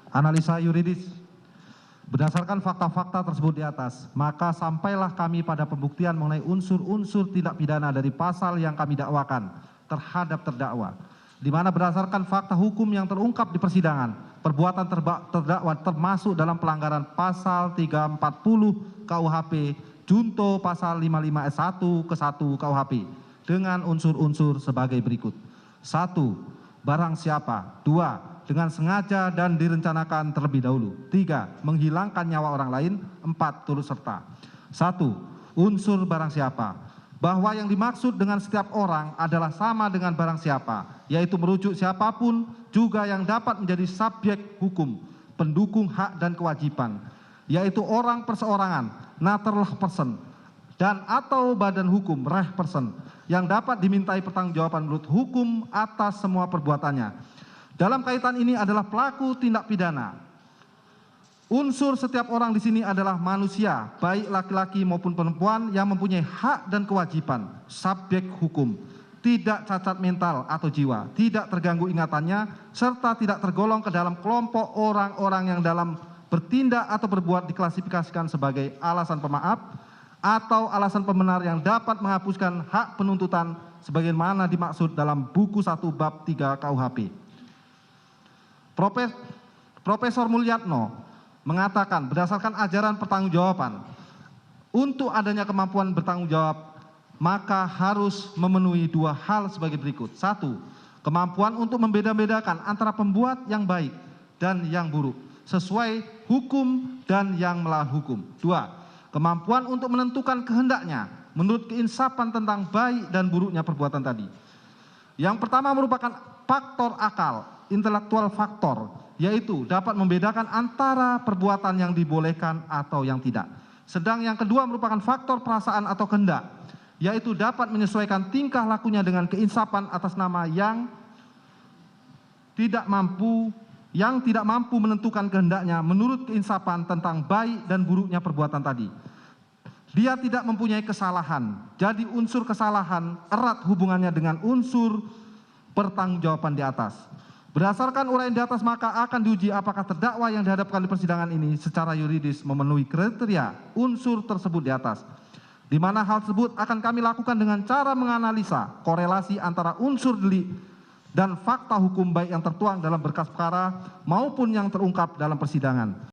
Analisa yuridis. Berdasarkan fakta-fakta tersebut di atas, maka sampailah kami pada pembuktian mengenai unsur-unsur tindak pidana dari pasal yang kami dakwakan terhadap terdakwa, di mana berdasarkan fakta hukum yang terungkap di persidangan, perbuatan terdakwa termasuk dalam pelanggaran pasal 340 KUHP junto pasal 55 S 1 ke 1 KUHP dengan unsur-unsur sebagai berikut. 1. Barang siapa. 2. Dengan sengaja dan direncanakan terlebih dahulu. 3. Menghilangkan nyawa orang lain. 4. Turut serta. 1. Unsur barang siapa. Bahwa yang dimaksud dengan setiap orang adalah sama dengan barang siapa, yaitu merujuk siapapun juga yang dapat menjadi subjek hukum, pendukung hak dan kewajiban, yaitu orang perseorangan, naturalist person, dan atau badan hukum, reh person, yang dapat dimintai pertanggungjawaban menurut hukum atas semua perbuatannya. Dalam kaitan ini adalah pelaku tindak pidana. Unsur setiap orang di sini adalah manusia, baik laki-laki maupun perempuan yang mempunyai hak dan kewajiban, subjek hukum, tidak cacat mental atau jiwa, tidak terganggu ingatannya, serta tidak tergolong ke dalam kelompok orang-orang yang dalam bertindak atau berbuat diklasifikasikan sebagai alasan pemaaf atau alasan pembenar yang dapat menghapuskan hak penuntutan sebagaimana dimaksud dalam buku 1 bab 3 KUHP. Profesor Mulyatno mengatakan berdasarkan ajaran pertanggungjawaban, untuk adanya kemampuan bertanggung jawab maka harus memenuhi 2 hal sebagai berikut. 1. Kemampuan untuk membeda-bedakan antara pembuat yang baik dan yang buruk sesuai hukum dan yang melawan hukum. 2. Kemampuan untuk menentukan kehendaknya menurut keinsapan tentang baik dan buruknya perbuatan tadi. Yang pertama merupakan faktor akal, intelektual faktor, yaitu dapat membedakan antara perbuatan yang dibolehkan atau yang tidak. Sedang yang kedua merupakan faktor perasaan atau kehendak, yaitu dapat menyesuaikan tingkah lakunya dengan keinsapan atas nama yang tidak mampu menentukan kehendaknya menurut keinsapan tentang baik dan buruknya perbuatan tadi. Dia tidak mempunyai kesalahan, jadi unsur kesalahan erat hubungannya dengan unsur pertanggungjawaban di atas. Berdasarkan uraian di atas maka akan diuji apakah terdakwa yang dihadapkan di persidangan ini secara yuridis memenuhi kriteria unsur tersebut di atas. Di mana hal tersebut akan kami lakukan dengan cara menganalisa korelasi antara unsur delik dan fakta hukum baik yang tertuang dalam berkas perkara maupun yang terungkap dalam persidangan.